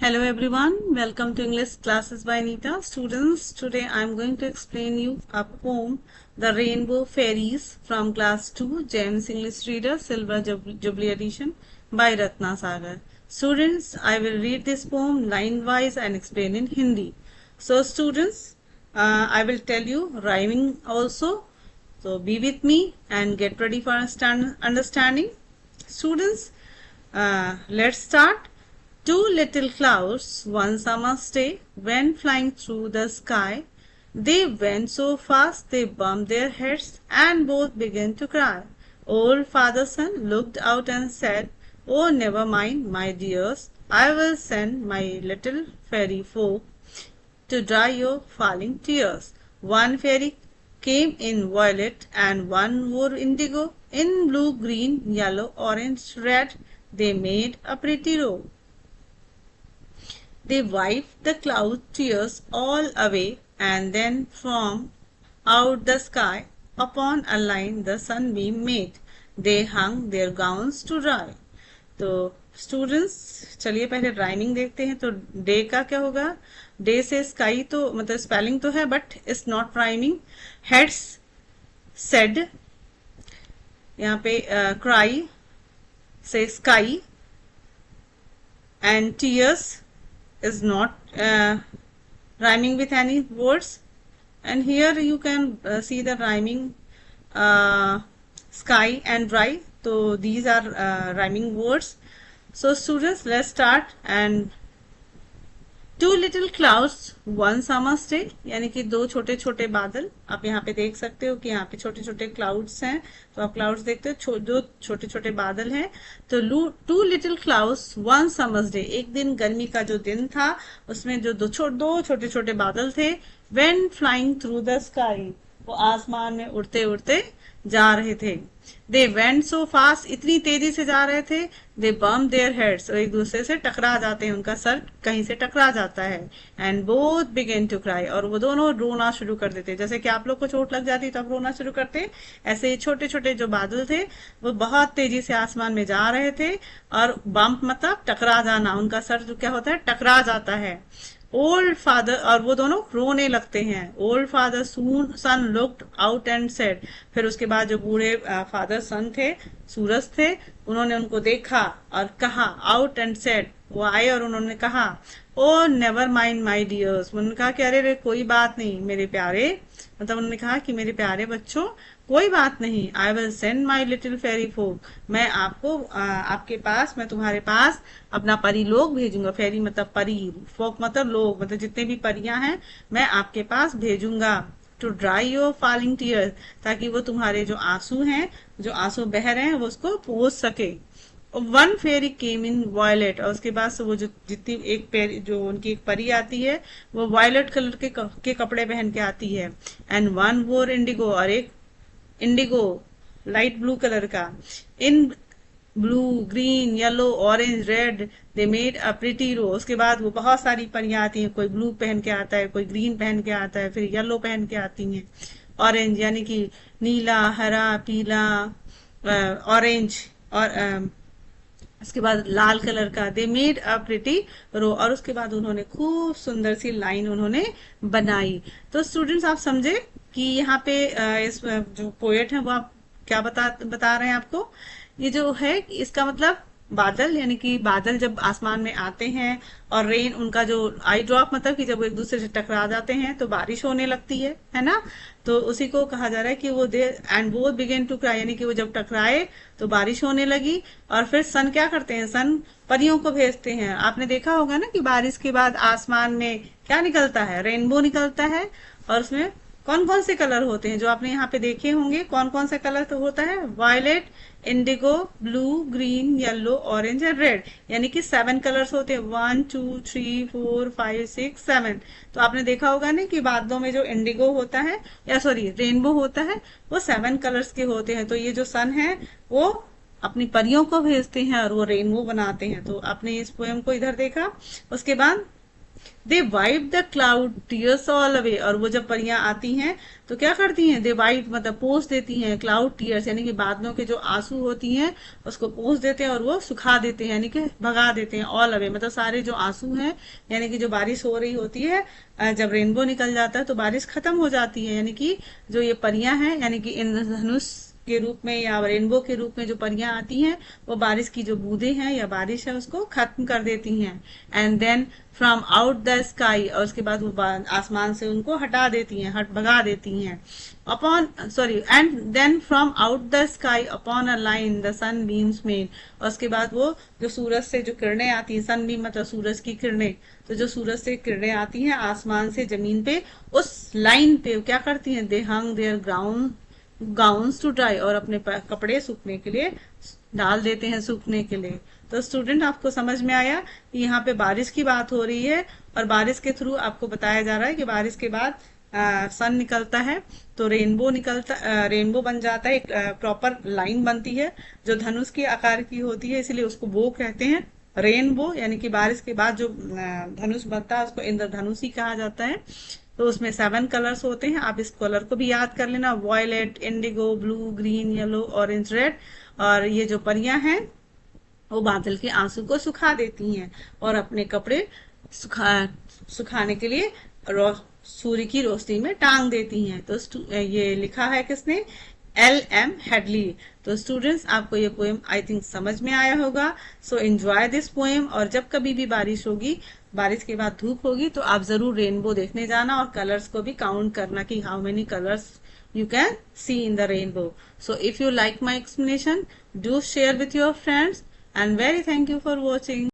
Hello everyone, welcome to English classes by Anita. Students, today I am going to explain you a poem, The Rainbow Fairies from class 2, James English Reader, Silver Jubilee Edition by Ratna Sagar. Students, I will read this poem line wise and explain in Hindi. So students, I will tell you rhyming also. So be with me and get ready for understanding. Students, let's start. Two little clouds one summer's day went flying through the sky. They went so fast they bumped their heads and both began to cry. Old Father Sun looked out and said, "Oh, never mind, my dears, I will send my little fairy folk to dry your falling tears." One fairy came in violet and one wore indigo. In blue, green, yellow, orange, red, they made a pretty row. They wiped the cloud tears all away, and then from out the sky upon a line the sunbeam made. They hung their gowns to dry. तो students चलिए पहले rhyming देखते हैं. तो day का क्या होगा? Day से स्काई तो मतलब स्पेलिंग तो है but it's not rhyming. Heads said, यहाँ पे क्राई से sky, and tears is not rhyming with any words, and here you can see the rhyming sky and dry. So these are rhyming words. So students, let's start. And two little clouds one summer's day, यानी कि दो छोटे छोटे बादल. आप यहाँ पे देख सकते हो कि यहाँ पे छोटे छोटे क्लाउड्स हैं. तो आप क्लाउड्स देखते हो, दो छोटे छोटे बादल हैं. तो two little clouds one summer's day, एक दिन गर्मी का जो दिन था उसमें जो दो छोटे छोटे बादल थे. Went flying through the sky, वो आसमान में उड़ते उड़ते जा रहे थे. दे वेंट सो फास्ट, इतनी तेजी से जा रहे थे. दे बम्प देयर हेड्स, और एक दूसरे से टकरा जाते हैं, उनका सर कहीं से टकरा जाता है. And both began to cry, और वो दोनों रोना शुरू कर देते. जैसे कि आप लोग को चोट लग जाती तो आप रोना शुरू करते, ऐसे छोटे छोटे जो बादल थे वो बहुत तेजी से आसमान में जा रहे थे. और बम्प मतलब टकरा जाना, उनका सर जो क्या होता है टकरा जाता है. ओल्ड फादर, और वो दोनों रोने लगते हैं. Old father sun looked out and said, फिर उसके बाद जो बूढ़े फादर सन थे, सूरज थे, उन्होंने उनको देखा और कहा. आउट एंड सेड, वो आए और उन्होंने कहा, ओ नेवर माइंड माई डियर्स, उन्होंने कहा कि अरे कोई बात नहीं मेरे प्यारे, मतलब उन्होंने कहा कि मेरे प्यारे बच्चों कोई बात नहीं. I will send my little fairy folk, मैं आपको आपके पास, मैं तुम्हारे पास अपना परी लोग भेजूंगा. फेरी मतलब परी, फोक मतलब लोग, मतलब जितने भी परियां हैं मैं आपके पास भेजूंगा. To dry your falling tears, ताकि वो तुम्हारे जो आंसू हैं, जो आंसू बह रहे हैं, वो उसको पोंछ सके. वन फेरी केम इन वायलेट, और उसके बाद वो जो जितनी एक जो उनकी एक परी आती है वो वायलेट कलर के कपड़े पहन के आती है. एंड वन वोर इंडिगो, और एक इंडिगो लाइट ब्लू कलर का. In blue, green, yellow, orange, red, they made a pretty row. उसके बाद वो बहुत सारी परियां आती हैं, कोई ब्लू पहन के आता है, कोई ग्रीन पहन के आता है, फिर येलो पहन के आती हैं, ऑरेंज यानी कि नीला, हरा, पीला, ऑरेंज, और उसके बाद लाल कलर का. दे मेड अ प्रिटी रो, और उसके बाद उन्होंने खूब सुंदर सी लाइन उन्होंने बनाई. तो स्टूडेंट्स आप समझे कि यहाँ पे इस जो पोएट है वो आप क्या बता रहे हैं आपको. ये जो है इसका मतलब बादल, यानी कि बादल जब आसमान में आते हैं, और रेन उनका जो आई ड्रॉप मतलब कि जब वो एक दूसरे से टकरा जाते हैं तो बारिश होने लगती है ना. तो उसी को कहा जा रहा है कि वो they and both began to cry, यानी कि वो जब टकराए तो बारिश होने लगी. और फिर सन क्या करते हैं, सन परियों को भेजते हैं. आपने देखा होगा ना कि बारिश के बाद आसमान में क्या निकलता है, रेनबो निकलता है. और उसमें कौन कौन से कलर होते हैं जो आपने यहाँ पे देखे होंगे. कौन कौन से कलर तो होता है, violet, indigo, blue, green, yellow, orange and red, यानी कि 7 कलर्स होते हैं. 1 2 3 4 5 6 7. तो आपने देखा होगा ना कि बादलों में जो इंडिगो होता है, या सॉरी रेनबो होता है, वो 7 कलर्स के होते हैं. तो ये जो सन है वो अपनी परियों को भेजते हैं और वो रेनबो बनाते हैं. तो आपने इस पोएम को इधर देखा. उसके बाद they wipe the cloud tears all away, और वो जब परियां आती हैं तो क्या करती हैं, दे वाइप मतलब पोंछ देती हैं क्लाउड टीयर्स, यानी कि बादलों के जो आंसू होती हैं उसको पोंछ देते हैं और वो सुखा देते हैं, यानी कि भगा देते हैं। ऑल अवे मतलब सारे जो आंसू हैं, यानी कि जो बारिश हो रही होती है, जब रेनबो निकल जाता है तो बारिश खत्म हो जाती है, यानी कि जो ये परियां हैं, यानी कि इंद्रधनुष के रूप में या रेनबो के रूप में जो परियां आती हैं, वो बारिश की जो बूंदें हैं या बारिश है उसको खत्म कर देती हैं। And then from out the sky, और उसके बाद वो आसमान से उनको हटा देती हैं, हट भगा देती हैं। Upon sorry and then from out the sky upon a line the sunbeams made, और उसके बाद वो जो सूरज से जो किरणें आती हैं, सन बीम मतलब सूरज की किरणें, तो जो सूरज से किरणें आती हैं आसमान से जमीन पे, उस लाइन पे क्या करती हैं, they hung their ground gowns to dry, और अपने कपड़े सूखने के लिए डाल देते हैं, सूखने के लिए। तो स्टूडेंट आपको समझ में आया कि यहाँ पे बारिश की बात हो रही है, और बारिश के थ्रू आपको बताया जा रहा है कि बारिश के बाद सन निकलता है तो रेनबो निकलता, रेनबो बन जाता है, एक प्रॉपर लाइन बनती है जो धनुष के आकार की होती है, इसलिए उसको बो कहते हैं, रेनबो, यानी कि बारिश के बाद जो धनुष बनता है उसको इंद्रधनुष ही कहा जाता है। तो उसमें 7 कलर्स होते हैं, आप इस कलर को भी याद कर लेना, violet, indigo, blue, green, yellow, orange, red. और ये जो परियां हैं वो बादल के आंसू को सुखा देती हैं और अपने कपड़े सुखाने के लिए सूर्य की रोशनी में टांग देती हैं। तो ये लिखा है किसने, L.M. हेडली। तो स्टूडेंट्स आपको ये पोएम आई थिंक समझ में आया होगा। सो एंजॉय दिस पोएम, और जब कभी भी बारिश होगी, बारिश के बाद धूप होगी, तो आप जरूर रेनबो देखने जाना और कलर्स को भी काउंट करना कि how many colours you can see in the rainbow. So if you like my explanation, do share with your friends, and very thank you for watching.